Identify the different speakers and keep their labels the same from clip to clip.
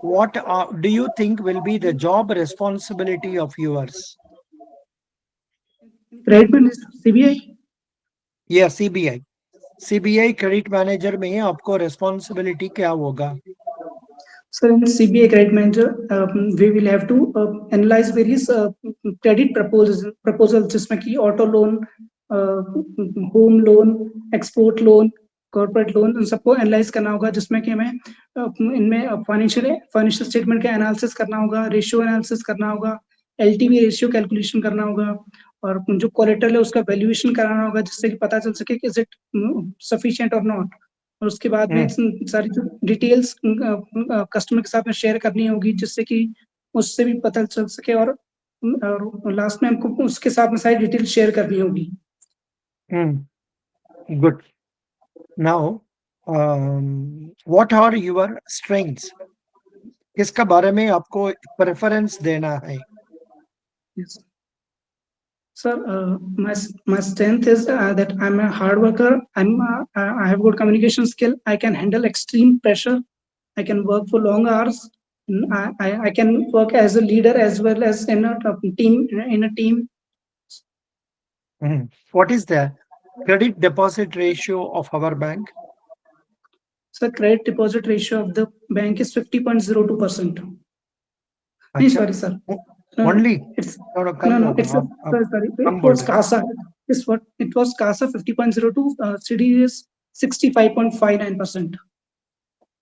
Speaker 1: what do you think will be the job responsibility of yours?
Speaker 2: Credit is CBI.
Speaker 1: Yeah, CBI. CBI credit manager में आपको responsibility क्या होगा?
Speaker 2: So in CBI Credit Manager, we will have to analyze various credit proposals जिसमें कि auto loan, home loan, export loan, corporate loan, इन सबको analyse करना होगा, जिसमें कि हमें इनमें फाइनेंशियल स्टेटमेंट का एनालिसिस करना होगा, रेशियो एनालिसिस करना होगा, एलटीवी रेशियो कैलकुलेशन करना होगा, और जो कोलेटरल है उसका वैल्यूएशन कराना होगा, जिससे कि पता चल सके कि इज इट सफिशिएंट और नॉट। और उसके बाद में सारी जो डिटेल्स कस्टमर के साथ में शेयर करनी होगी, जिससे कि उससे भी पता चल सके, और लास्ट में हमको उसके साथ में सारी डिटेल शेयर करनी होगी।
Speaker 1: Good. Now what are your strengths? किसका बारे में आपको प्रेफरेंस देना है?
Speaker 2: Yes. Sir, my strength is that I'm a hard worker. I have good communication skill. I can handle extreme pressure. I can work for long hours. I can work as a leader as well as in a team. In a team,
Speaker 1: What is the credit deposit ratio of our bank?
Speaker 2: so credit deposit ratio of the bank is 50.02%. No,
Speaker 1: अच्छा,
Speaker 2: sorry, sir. No, no,
Speaker 1: only
Speaker 2: it's
Speaker 1: थोड़ा
Speaker 2: no,
Speaker 1: कम
Speaker 2: no.
Speaker 1: होगा,
Speaker 2: It's a,
Speaker 1: आप
Speaker 2: sorry. It
Speaker 1: कम बोल
Speaker 2: was
Speaker 1: रहे
Speaker 2: CASA. It's what it was CASA 50.02. CD is 65.59%.
Speaker 1: हैं।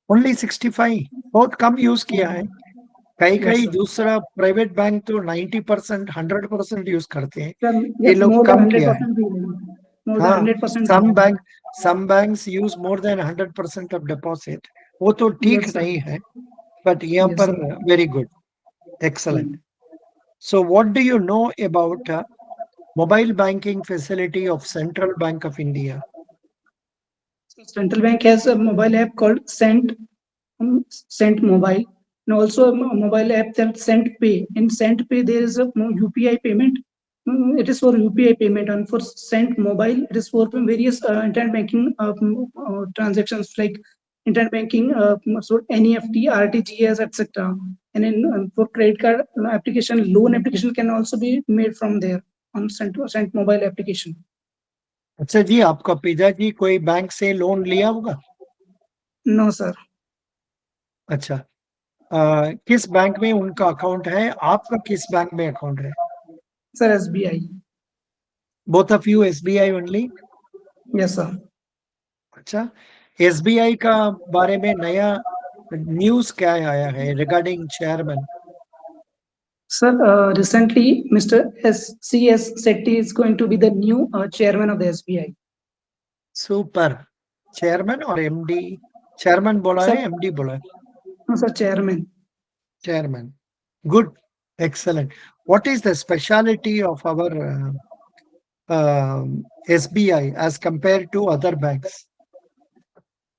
Speaker 1: Only 65, बहुत कम use
Speaker 2: Yeah.
Speaker 1: किया है। कई
Speaker 2: Yes,
Speaker 1: कई
Speaker 2: sir.
Speaker 1: दूसरा प्राइवेट बैंक तो 90%, 100% यूज करते हैं।
Speaker 2: Sir,
Speaker 1: ये
Speaker 2: yes,
Speaker 1: लोग
Speaker 2: more than
Speaker 1: कम किया है।
Speaker 2: 100% भी है. More than
Speaker 1: हाँ,
Speaker 2: 100% भी
Speaker 1: some
Speaker 2: है.
Speaker 1: bank some banks use more than 100% of deposit, वो तो ठीक
Speaker 2: Yes, sir.
Speaker 1: नहीं है, बट यहाँ
Speaker 2: Yes,
Speaker 1: पर
Speaker 2: sir.
Speaker 1: Very good, excellent. So what do you know about mobile banking facility of Central Bank of India?
Speaker 2: So Central Bank has a mobile app called Cent Mobile, and also a mobile app that Cent Pay. In Cent Pay, there is a UPI payment. It is for UPI payment, and for Cent Mobile, it is for various internet banking transactions like internet banking, so NEFT, RTGS, etc. And in for credit card application, loan application can also be made from there on Cent Mobile application.
Speaker 1: अच्छा जी, आपका पिताजी कोई bank से loan लिया होगा?
Speaker 2: No, sir.
Speaker 1: अच्छा, किस bank में उनका अकाउंट है, आपका किस बैंक में अकाउंट है?
Speaker 2: Sir, SBI.
Speaker 1: Both of you SBI only?
Speaker 2: Yes, sir.
Speaker 1: अच्छा, एसबीआई का बारे में नया न्यूज़ क्या आया है regarding chairman?
Speaker 2: Sir, recently, Mr. C.S. Setty is going to be the new chairman of the SBI.
Speaker 1: Super. Chairman और एमडी? चेयरमैन बोला
Speaker 2: Sir,
Speaker 1: है, एमडी बोला है?
Speaker 2: no, sir, chairman.
Speaker 1: Chairman. Good. Excellent. What is the speciality of our SBI as compared to other banks?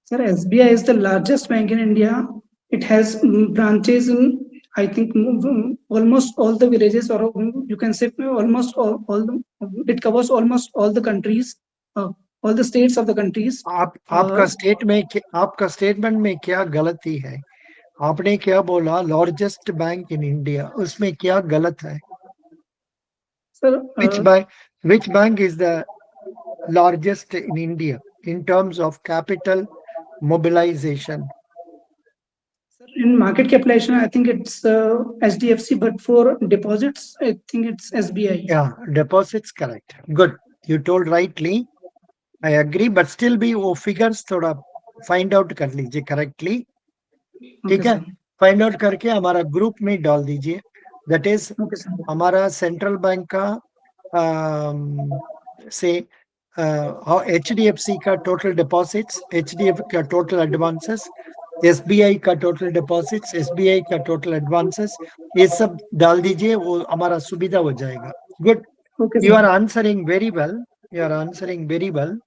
Speaker 2: Sir, SBI is the largest bank in India. It has branches in, I think, almost all the villages, or you can say almost all the, it covers almost all the countries, all the states of the countries.
Speaker 1: आपका आपका statement में क्या गलती है? आपने क्या बोला largest bank in India, उसमें क्या गलत है?
Speaker 2: Sir,
Speaker 1: Which bank is the largest in India in terms of capital mobilization?
Speaker 2: in market capitalization, I think it's HDFC, but for deposits, I think it's SBI.
Speaker 1: Yeah, deposits correct. Good. You told rightly. I agree, but still भी वो figures थोड़ा find out कर लीजिए correctly,
Speaker 2: Okay,
Speaker 1: ठीक है?
Speaker 2: sir.
Speaker 1: Find out करके हमारा group में डाल दीजिए। That is
Speaker 2: Okay, sir.
Speaker 1: हमारा सेंट्रल बैंक का अम, से HDFC का टोटल डिपॉजिट्स, HDFC का टोटल एडवांसेस, SBI का टोटल डिपॉजिट्स, SBI का टोटल एडवांसेस, ये सब डाल दीजिए, वो हमारा सुविधा हो जाएगा। Good.
Speaker 2: Okay,
Speaker 1: You
Speaker 2: sir.
Speaker 1: are answering very well. You are answering very well.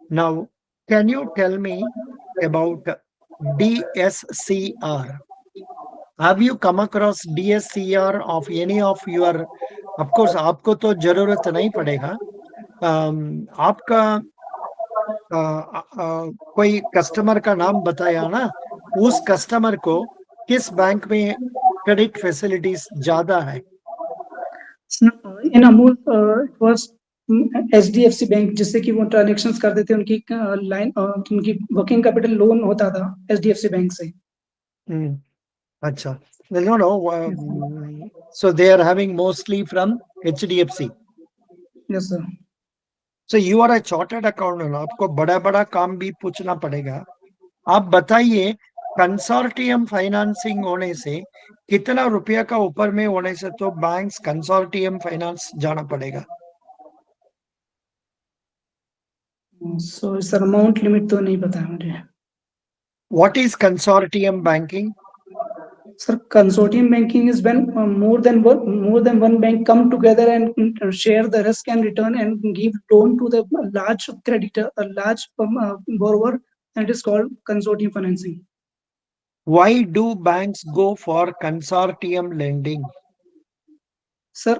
Speaker 1: Now, can you tell me about DSCR? Have you come across DSCR of any of your? Of course, आपको तो जरूरत नहीं पड़ेगा। आपका कोई customer का नाम बताया ना, उस कस्टमर को किस बैंक में क्रेडिट फैसिलिटीज ज्यादा है?
Speaker 2: In Amul it was HDFC bank, जिससे कि वो ट्रांजेक्शन्स करते थे, उनकी लाइन उनकी वर्किंग कैपिटल लोन होता था एचडीएफसी बैंक से।
Speaker 1: Hmm. Acha. Well, no, no. So they are having mostly from HDFC.
Speaker 2: Yes sir.
Speaker 1: So you are a chartered accountant. आपको बड़ा बड़ा काम भी पूछना पड़ेगा. आप बताइए, कंसोर्टियम फाइनेंसिंग होने से कितना रुपया का ऊपर में होने से तो बैंक्स कंसोर्टियम फाइनेंस जाना पड़ेगा?
Speaker 2: सो सर अमाउंट लिमिट तो नहीं पता है मुझे।
Speaker 1: What is consortium banking?
Speaker 2: Sir, consortium banking is when more than one bank come together and share the risk and return and give loan to the large creditor, a large borrower, and it is called consortium financing.
Speaker 1: Why do banks go for consortium lending?
Speaker 2: Sir,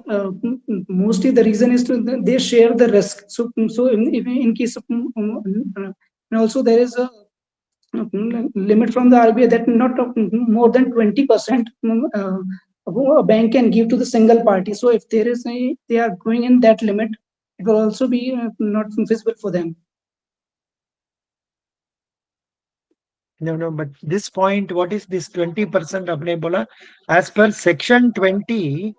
Speaker 2: mostly the reason is they share the risk. So in case of, and also there is a limit from the RBI that not more than 20% a bank can give to the single party. So if they are going in that limit, it will also be not feasible for them.
Speaker 1: No, but this point, what is this 20% आपने बोला? As per section 20,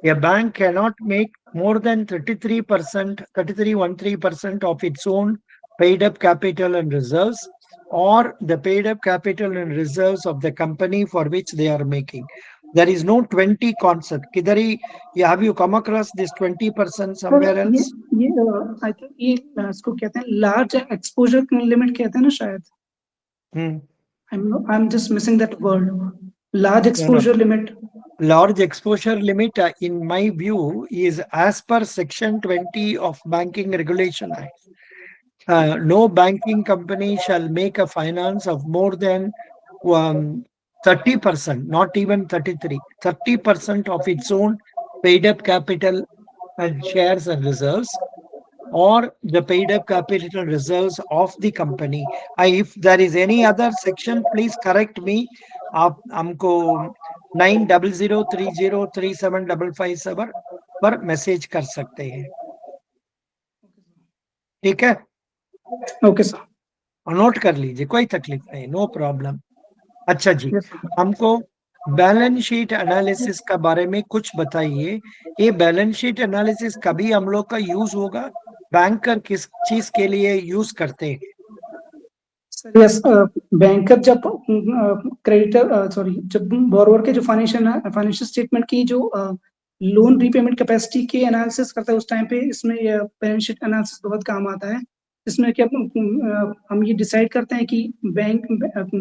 Speaker 1: a bank cannot make more than 33%, 33.13% of its own paid up capital and reserves, or the paid up capital and reserves of the company for which they are making. There is no 20 concept. Kidari, have you come across this 20% somewhere else?
Speaker 2: ये I think ये इसको कहते हैं large exposure limit कहते हैं ना शायद.
Speaker 1: Hmm.
Speaker 2: I'm just missing that word. Large
Speaker 1: No.
Speaker 2: exposure limit.
Speaker 1: Large exposure limit, in my view, is as per section 20 of Banking Regulation Act. No banking company shall make a finance of more than 30%, not even 33, 30% of its own paid up capital and shares and reserves, or the paid up capital reserves of the company. If there is any other section, please correct me. आप हमको 9003037557 पर message कर सकते हैं. ठीक है,
Speaker 2: Okay, sir.
Speaker 1: Note कर लीजिए, कोई तकलीफ नहीं, नो प्रॉब्लम. अच्छा जी,
Speaker 2: Yes, sir.
Speaker 1: हमको बैलेंस शीट एनालिसिस का बारे में कुछ बताइए. ये बैलेंस शीट एनालिसिस कभी हम लोग का यूज होगा? बैंकर किस चीज के लिए यूज करते हैं?
Speaker 2: यस, बैंकर जब क्रेडिटर सॉरी जब बोरोवर के जो फाइनेंशियल स्टेटमेंट की जो लोन रीपेमेंट कैपेसिटी के एनालिसिस करता है, उस टाइम पे इसमें बैलेंस शीट एनालिसिस बहुत काम आता है. इसमें क्या हम ये डिसाइड करते हैं कि बैंक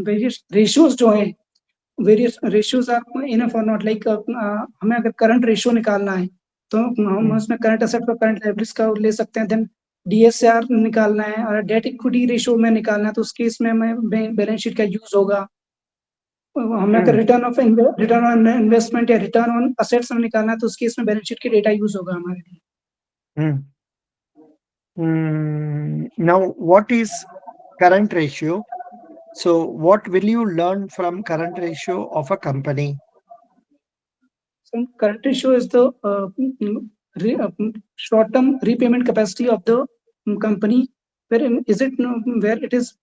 Speaker 2: वेरियस रेशियोज जो हैं, वेरियस रेशियोज आर इनफ और नॉट. लाइक हमें अगर करंट रेशियो निकालना है तो हम उसमें करंट एसेट और करंट लायबिलिटीज का ले सकते हैं. देन डीएसआर निकालना है और डेट इक्विटी रेशियो में निकालना है, तो उस केस में हमें बैलेंस शीट का यूज होगा. हमें अगर रिटर्न ऑन इन्वेस्टमेंट या रिटर्न ऑन असेट्स में निकालना है, तो उस केस में बैलेंस शीट के डेटा यूज होगा हमारे लिए.
Speaker 1: Now, what is current ratio? So, what will you learn from current ratio of a company?
Speaker 2: So current ratio is the short-term repayment capacity of the company, where it is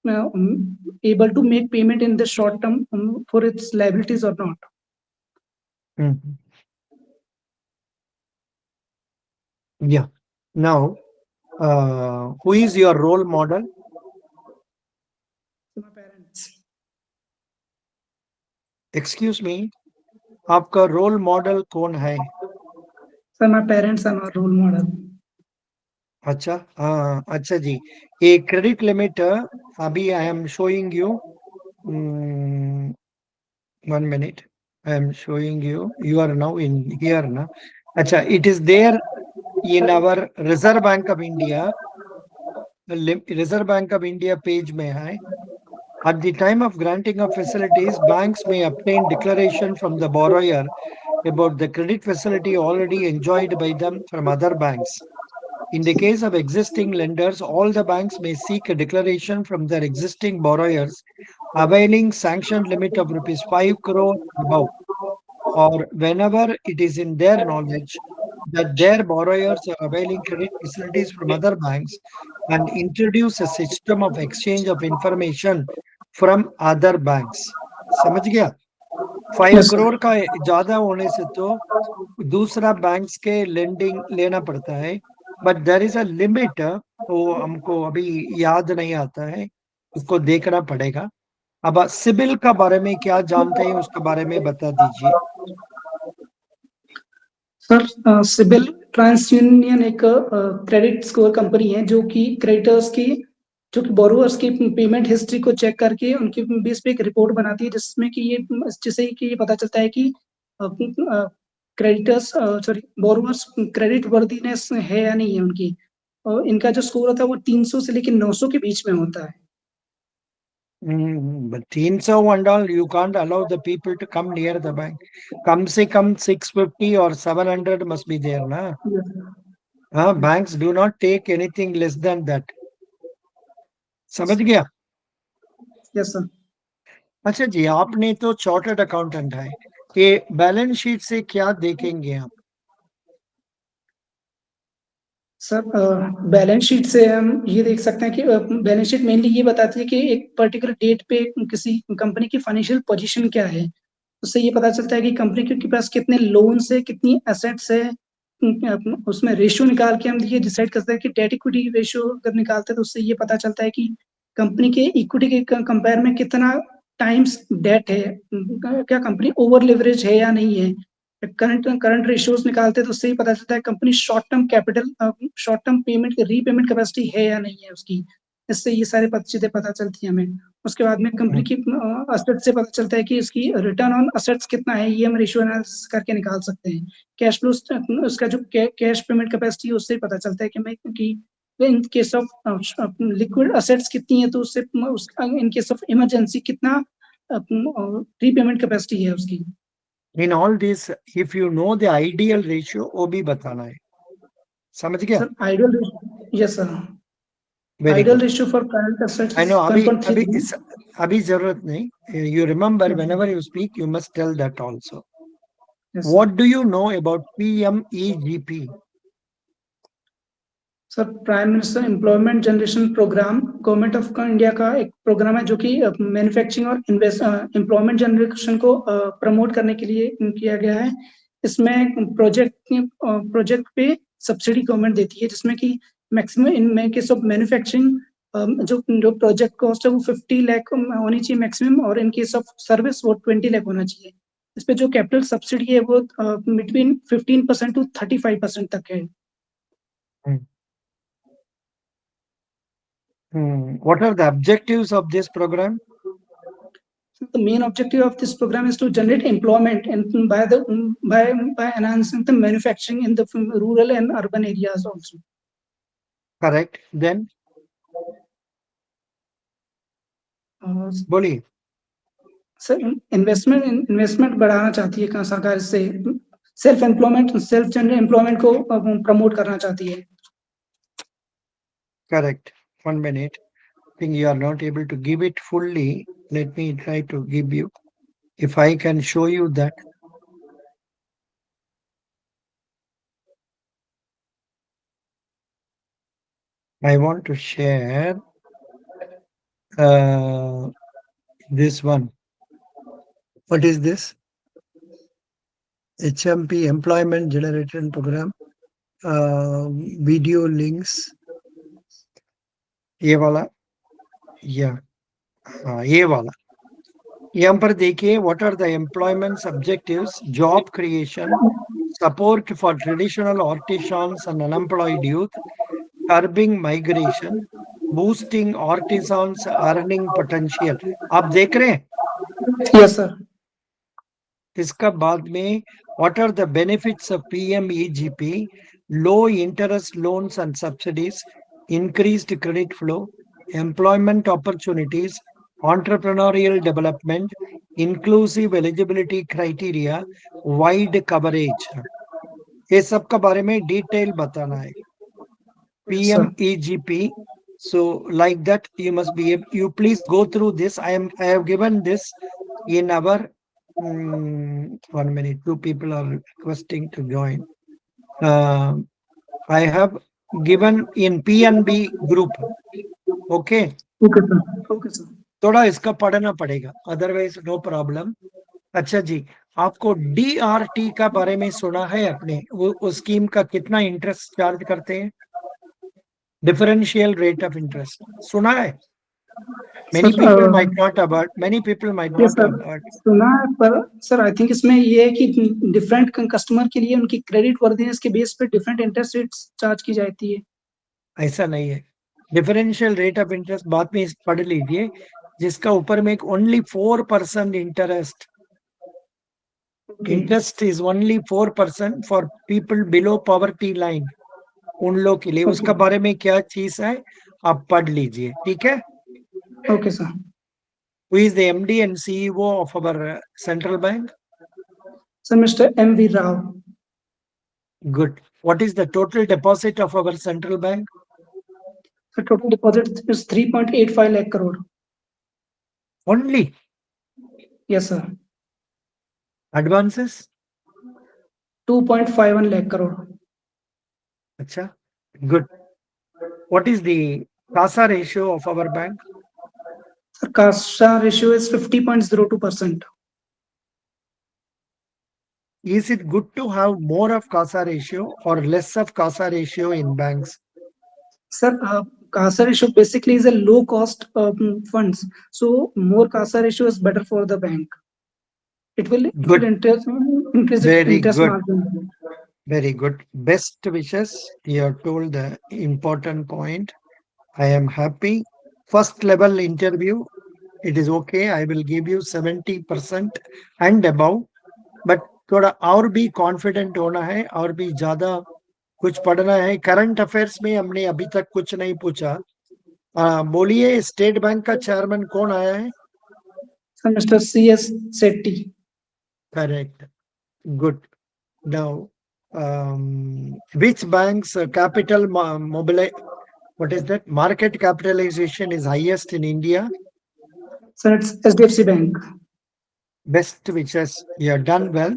Speaker 2: able to make payment in the short term for its liabilities or not.
Speaker 1: Mhm. Yeah. Now, who is your role model?
Speaker 2: So my parents.
Speaker 1: Excuse me, आपका role model कौन है?
Speaker 2: So my parents are my role model.
Speaker 1: अच्छा, हाँ, अच्छा जी. ये credit limit अभी I am showing you. 1 minute. I am showing you. You are now in here na. अच्छा, it is there in our Reserve Bank of India. Reserve Bank of India page में है. At the time of granting of facilities, banks may obtain declaration from the borrower about the credit facility already enjoyed by them from other banks. In the case of existing lenders, all the banks may seek a declaration from their existing borrowers availing sanctioned limit of rupees 5 crore above, or whenever it is in their knowledge that their borrowers are availing credit facilities from other banks, and introduce a system of exchange of information from other banks. समझ गया? 5
Speaker 2: Yes, sir.
Speaker 1: Crore का ज्यादा होने से तो दूसरा banks के lending लेना पड़ता है, but there is a limit, वो हमको अभी याद नहीं आता है, उसको देखना पड़ेगा। अब सिबिल का बारे में क्या जानते हैं, उसके बारे में बता दीजिए।
Speaker 2: सर, सिबिल ट्रांस यूनियन एक क्रेडिट स्कोर कंपनी है जो कि क्रेडिटर्स की, जो कि बोरोवर्स की पेमेंट हिस्ट्री को चेक करके उनके बेस पे एक रिपोर्ट बनाती है, जिसमें कि ये, जिससे कि ये पता चलता है कि creditors, sorry, borrowers credit worthiness है या नहीं है उनकी। और इनका जो स्कोर होता है वो 300 से लेकर 900 के बीच में होता है।
Speaker 1: But 300 and all, you can't allow the people to come near the bank. कम से कम 650 or 700 must be there, ना? हाँ, banks do not take anything less than that. समझ गया?
Speaker 2: Yes sir.
Speaker 1: अच्छा जी, आपने तो चार्टर्ड अकाउंटेंट है, ये बैलेंस शीट से क्या देखेंगे आप?
Speaker 2: सर, बैलेंस शीट से हम ये देख सकते हैं कि बैलेंस शीट मेनली ये बताती है कि एक पर्टिकुलर डेट पे किसी कंपनी की फाइनेंशियल पोजीशन क्या है। उससे ये पता चलता है कि कंपनी के पास कितने लोन्स है, कितनी एसेट्स है। उसमें रेशियो निकाल के हम ये डिसाइड करते हैं कि डेट इक्विटी रेशियो अगर निकालते हैं तो उससे ये पता चलता है कि कंपनी के इक्विटी के कंपेयर में कितना टाइम्स डेट है, क्या कंपनी ओवर लिवरेज है या नहीं है। करंट करंट रेशियोज निकालते हैं तो उससे ही पता चलता है company short term capital, short term payment repayment capacity है या नहीं है उसकी। इससे ये सारे चीजें पता चलती है हमें। उसके बाद में कंपनी की असेट से पता चलता है कि इसकी रिटर्न ऑन असेट्स कितना है, ये हम रेशियो एनालिसिस करके निकाल सकते हैं। कैश फ्लो, उसका जो कैश पेमेंट कैपेसिटी है उससे पता चलता है कि मैं कि in case of liquid assets कितनी है, तो उससे इन केस ऑफ इमरजेंसी कितना रीपेमेंट कैपेसिटी है उसकी।
Speaker 1: In all this, if you know the ideal ratio, वो भी बताना है। समझ गया?
Speaker 2: Sir, ideal, yes sir,
Speaker 1: very
Speaker 2: ideal
Speaker 1: good.
Speaker 2: Ratio for current
Speaker 1: I
Speaker 2: assets
Speaker 1: no, अभी अभी
Speaker 2: 7.3।
Speaker 1: अभी जरूरत नहीं। You remember whenever you speak, you must tell that also.
Speaker 2: Yes sir.
Speaker 1: What do you know about PMEGP?
Speaker 2: Sir, prime minister employment generation program government of India का एक programme है जो कि मैन्युफैक्चरिंग और एम्प्लॉयमेंट जनरेशन को promote करने के लिए किया गया है। इसमें प्रोजेक्ट पे सब्सिडी गवर्नमेंट देती है, जिसमें कि maximum in case of manufacturing जो जो प्रोजेक्ट कॉस्ट है वो 50 लाख होनी चाहिए मैक्सिमम, और इन केस ऑफ सर्विस वो 20 लाख होना चाहिए। इस पे जो कैपिटल सब्सिडी है वो बिटवीन 15% टू 35% तक है।
Speaker 1: What are the objectives of this program?
Speaker 2: The main objective of this program is to generate employment and by enhancing the manufacturing in the rural and urban areas also.
Speaker 1: Correct. Then बोलिए।
Speaker 2: Sir, investment बढ़ाना चाहती है कहाँ सरकार, इससे self generate employment को promote करना चाहती है।
Speaker 1: Correct. 1 minute. I think you are not able to give it fully. Let me try to give you. If I can show you that. I want to share this one. What is this? HMP Employment Generation Program. Video links. ये वाला, या हाँ ये वाला। यहाँ पर देखिए, what are the employment objectives? Job creation, support for traditional artisans and unemployed youth, curbing migration, boosting artisans earning potential. आप देख रहे हैं?
Speaker 2: Yes sir.
Speaker 1: इसका बाद में what are the benefits of PMEGP? Low interest loans and subsidies, increased credit flow, employment opportunities, entrepreneurial development, inclusive eligibility criteria, wide coverage. ये सब का बारे में डिटेल बताना है।
Speaker 2: Yes sir.
Speaker 1: PMEGP So like that, you must be you please go through this. I have given this in our 1 minute. Two people are requesting to join. uh, I have given in PNB group. Okay,
Speaker 2: Okay, sir. Okay, sir.
Speaker 1: थोड़ा इसका पढ़ना पड़ेगा, otherwise no problem. अच्छा जी, आपको DRT का बारे में सुना है आपने? वो उस स्कीम का कितना इंटरेस्ट चार्ज करते हैं? डिफरेंशियल रेट ऑफ इंटरेस्ट सुना है?
Speaker 2: Sir
Speaker 1: Many people might
Speaker 2: yes
Speaker 1: not
Speaker 2: sir,
Speaker 1: have heard.
Speaker 2: सुना है, पर सर आई थिंक इसमें ये है कि डिफरेंट कस्टमर के लिए उनकी क्रेडिट वर्दीनेस के बेस पे डिफरेंट इंटरेस्ट रेट्स चार्ज की जाती है।
Speaker 1: ऐसा नहीं है। डिफरेंशियल रेट ऑफ इंटरेस्ट बाद में पढ़ लीजिए, जिसका ऊपर में एक only 4% interest. Interest is only 4% for people below poverty line, उन लोग के लिए। उसका बारे में क्या चीज है आप पढ़ लीजिए, ठीक है?
Speaker 2: Okay sir.
Speaker 1: Who is the MD and CEO of our central bank?
Speaker 2: Sir mister MV Rao.
Speaker 1: Good. What is the total deposit of our central bank?
Speaker 2: Sir total deposit is 3.85 lakh crore.
Speaker 1: Only
Speaker 2: yes sir.
Speaker 1: advances?
Speaker 2: 2.51 lakh crore.
Speaker 1: Acha. Good. What is the CASA ratio of our bank?
Speaker 2: Sir Kasa ratio is 50.02%।
Speaker 1: Is it good to have more of CASA ratio or less of CASA ratio in banks?
Speaker 2: Sir, CASA ratio basically is a low cost funds. So more CASA ratio is better for the bank. It will
Speaker 1: Good.
Speaker 2: increase its
Speaker 1: Very
Speaker 2: interest
Speaker 1: good.
Speaker 2: margin.
Speaker 1: Very good. Best wishes. You have told the important point. I am happy. First level interview, it is okay. I will give you 70% and above. But थोड़ा और भी confident होना है, और भी ज्यादा कुछ पढ़ना है। करंट अफेयर्स में हमने अभी तक कुछ नहीं पूछा। बोलिए, स्टेट बैंक का चेयरमैन कौन आया है?
Speaker 2: So Mr. CS Sethi.
Speaker 1: Correct, good. Now which bank's capital what is that, market capitalization is highest in India?
Speaker 2: Sir, it's HDFC Bank.
Speaker 1: Best wishes, you have done well.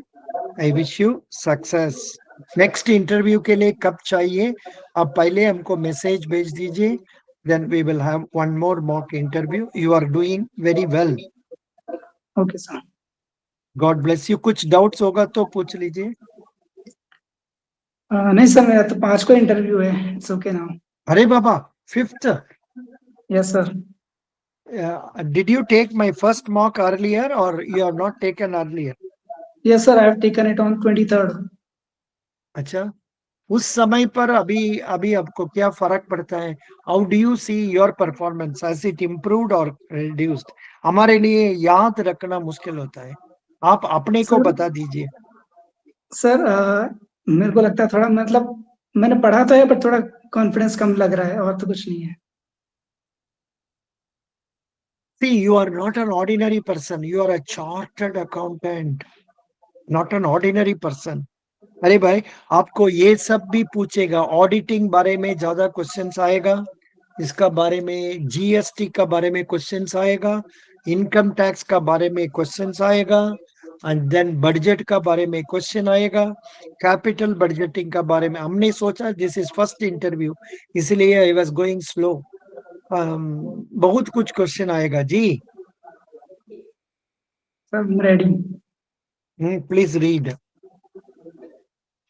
Speaker 1: I wish you success. Next interview के लिए कब चाहिए? आप पहले हमको message भेज दीजिए, then we will have one more mock interview. You are doing very well.
Speaker 2: Okay, sir.
Speaker 1: God bless you. कुछ डाउट्स होगा तो पूछ लीजिए।
Speaker 2: नहीं सर, मेरा तो 5 को इंटरव्यू है। It's okay now.
Speaker 1: अरे बाबा, 5th?
Speaker 2: Yes sir.
Speaker 1: Did you take my first mock earlier or you have not taken earlier?
Speaker 2: Yes sir, I have taken it on 23rd।
Speaker 1: अच्छा, उस समय पर अभी अभी आपको क्या फर्क पड़ता है? How do you see your performance? Has it improved और रिड्यूस्ड? हमारे लिए याद रखना मुश्किल होता है, आप अपने को
Speaker 2: सर
Speaker 1: बता दीजिए।
Speaker 2: सर मेरे को लगता है थोड़ा, मतलब मैंने पढ़ा तो है, पर थोड़ा कॉन्फिडेंस कम लग रहा है, और तो कुछ नहीं है।
Speaker 1: See, you are not an ordinary person, you are a chartered accountant, not an ordinary person. अरे भाई, आपको ये सब भी पूछेगा, ऑडिटिंग बारे में ज्यादा क्वेश्चंस आएगा, इसका बारे में, GST का बारे में क्वेश्चंस आएगा, इनकम टैक्स का बारे में क्वेश्चंस आएगा, एंड देन बजट का बारे में क्वेश्चन आएगा, कैपिटल बजटिंग का बारे में। हमने सोचा दिस इज फर्स्ट इंटरव्यू, इसलिए आई वाज गोइंग स्लो। बहुत कुछ क्वेश्चन आएगा जी।
Speaker 2: Sir ready.
Speaker 1: Please read.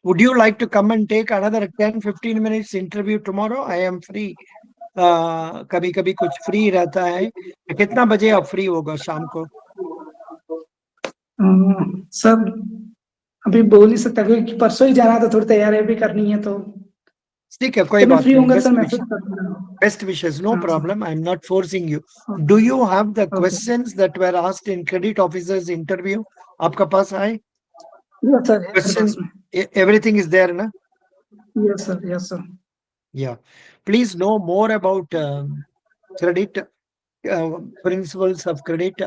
Speaker 1: Would you like to come and take another 10-15 minutes interview tomorrow? I am free. कभी कभी कुछ फ्री रहता है। कितना बजे आप फ्री होगा शाम को?
Speaker 2: सर अभी बोल नहीं सकता, क्योंकि परसों ही जाना, तो थोड़ी तैयारी भी करनी है, तो
Speaker 1: ठीक है, कोई
Speaker 2: जब मैं
Speaker 1: बात
Speaker 2: फ्री
Speaker 1: नहीं।
Speaker 2: होऊंगा सर
Speaker 1: बेस्ट
Speaker 2: मैसेज
Speaker 1: विश,
Speaker 2: कर दूंगा।
Speaker 1: बेस्ट विशेस, नो
Speaker 2: हाँ sir.
Speaker 1: Problem, I am not forcing you. Do
Speaker 2: okay
Speaker 1: you have the
Speaker 2: okay.
Speaker 1: Questions that were asked in credit officers interview? आपका पास आए
Speaker 2: यस सर, है मेरे
Speaker 1: question?
Speaker 2: पास में।
Speaker 1: Everything is there ना?
Speaker 2: Yes sir, yes sir.
Speaker 1: Yeah, please know more about credit, principles of credit,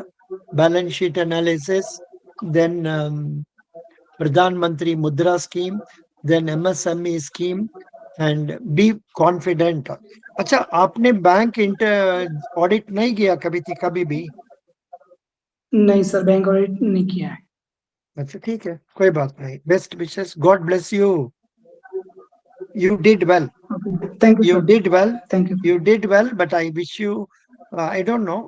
Speaker 1: balance sheet analysis, then Pradhan Mantri Mudra scheme, then MSME scheme, and be confident. अच्छा, आपने bank inter audit नहीं किया कभी थी, कभी भी?
Speaker 2: नहीं सर, बैंक ऑडिट नहीं किया है।
Speaker 1: अच्छा ठीक है, कोई बात नहीं। Best wishes, God bless you, you did well,
Speaker 2: okay, thank you
Speaker 1: you
Speaker 2: sir,
Speaker 1: did well,
Speaker 2: thank you.
Speaker 1: you did well, but I wish you, I don't know,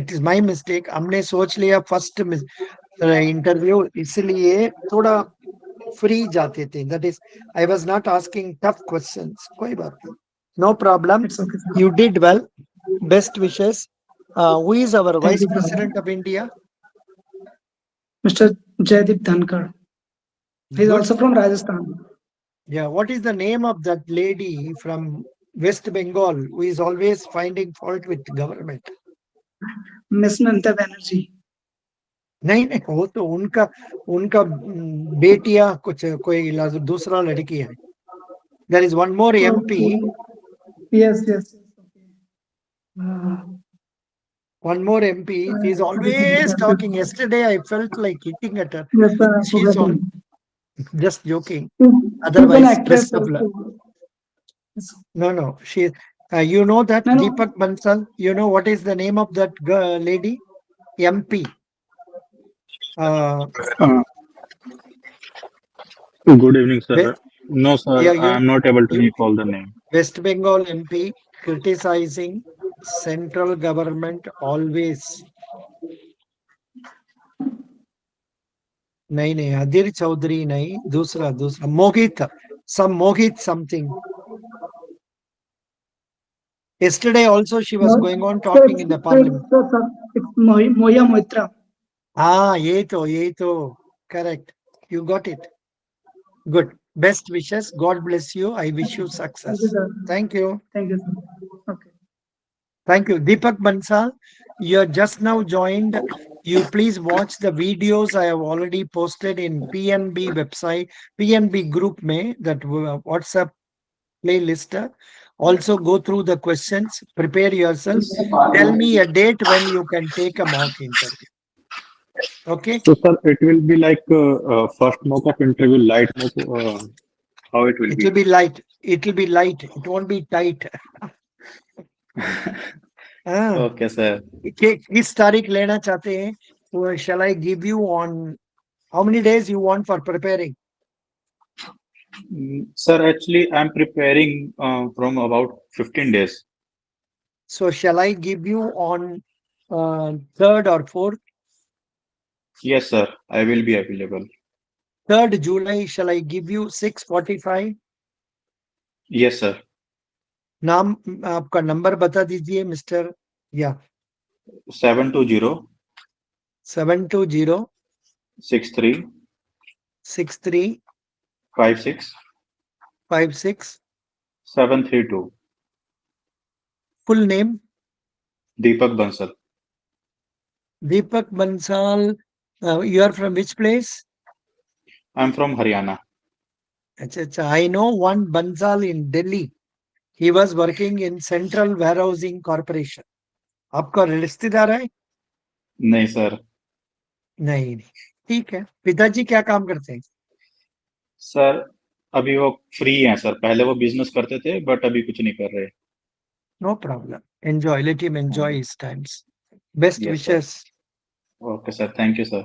Speaker 1: it is my mistake, हमने सोच लिया first interview, इसलिए थोड़ा free जाते थे, that is I was not asking tough questions, कोई बात नहीं, no problem,
Speaker 2: it's okay
Speaker 1: you
Speaker 2: sir,
Speaker 1: did well, best wishes. Who is our
Speaker 2: thank
Speaker 1: vice
Speaker 2: you sir.
Speaker 1: president of India?
Speaker 2: Mister Jagdeep Dhankhar, he is
Speaker 1: Good.
Speaker 2: Also from Rajasthan.
Speaker 1: Yeah, what is the name of that lady from West Bengal who is always finding fault with government?
Speaker 2: Miss Mamata Banerjee.
Speaker 1: नहीं नहीं, वो तो उनका उनका बेटिया कुछ कोई दूसरा लड़की है। There is one more MP,
Speaker 2: okay, yes yes,
Speaker 1: one more MP. She is always talking. Yesterday I felt like hitting at her.
Speaker 2: Yes sir, I
Speaker 1: She's
Speaker 2: forgot
Speaker 1: all
Speaker 2: him.
Speaker 1: just joking.
Speaker 2: She is an
Speaker 1: Otherwise,
Speaker 2: actress
Speaker 1: best of luck.
Speaker 2: also. Yes.
Speaker 1: No, no. She, you know that
Speaker 2: No, no.
Speaker 1: Deepak Bansal. You know what is the name of that girl, lady? MP. Uh,
Speaker 3: Uh, Good evening,
Speaker 1: Be-
Speaker 3: sir. No,
Speaker 1: yeah,
Speaker 3: sir, I am not able to recall the name.
Speaker 1: West Bengal MP criticizing central government always. नहीं नहीं, अधीर चौधरी नहीं, दूसरा दूसरा मोहित, something. Yesterday also she was
Speaker 2: No.
Speaker 1: going on
Speaker 2: So
Speaker 1: talking in the parliament.
Speaker 2: it's Moya Moitra.
Speaker 1: ये तो correct. You got it. Good. Best wishes. God bless you. I wish you
Speaker 2: Thank you,
Speaker 1: success.
Speaker 2: sir.
Speaker 1: Thank you.
Speaker 2: Thank you, sir. Okay.
Speaker 1: Thank you. Deepak Bansal, you are just now joined. You please watch the videos I have already posted in PNB website, PNB group में, that WhatsApp playlist. Also go through the questions, prepare yourself. Tell me a date when you can take a mock interview. Okay?
Speaker 3: So, sir, it will be like first mock of interview, light mock. How it will
Speaker 1: It will
Speaker 3: be?
Speaker 1: be light. It will be light. It won't be tight. हाँ,
Speaker 3: Okay, sir.
Speaker 1: किस तारीख लेना चाहते हैं? Shall I give you on how many days you want for preparing?
Speaker 3: Sir, actually, I'm preparing from about 15 days.
Speaker 1: So shall I give you on 3rd or 4th?
Speaker 3: Yes, sir, I will be available.
Speaker 1: 3rd July, shall I give you 6:45?
Speaker 3: Yes, sir.
Speaker 1: नाम आपका number बता दीजिए mister, या
Speaker 3: 720
Speaker 1: 720
Speaker 3: 63
Speaker 1: 63
Speaker 3: 56
Speaker 1: 56.
Speaker 3: 732.
Speaker 1: Full name?
Speaker 3: Deepak Bansal.
Speaker 1: Deepak Bansal. You are from which place?
Speaker 3: I'm from Haryana.
Speaker 1: अच्छा, I know one Bansal in Delhi. He was working in Central Warehousing Corporation. आपका रिश्तेदार है?
Speaker 3: नहीं, सर.
Speaker 1: नहीं नहीं, ठीक है। पिताजी क्या काम करते हैं?
Speaker 3: सर, अभी वो फ्री हैं सर. पहले वो बिजनेस करते थे, बट अभी कुछ नहीं कर रहे.
Speaker 1: No problem. Enjoy. Let him enjoy his times. Best
Speaker 3: Yes, sir.
Speaker 1: wishes.
Speaker 3: Okay, sir. Thank you, sir.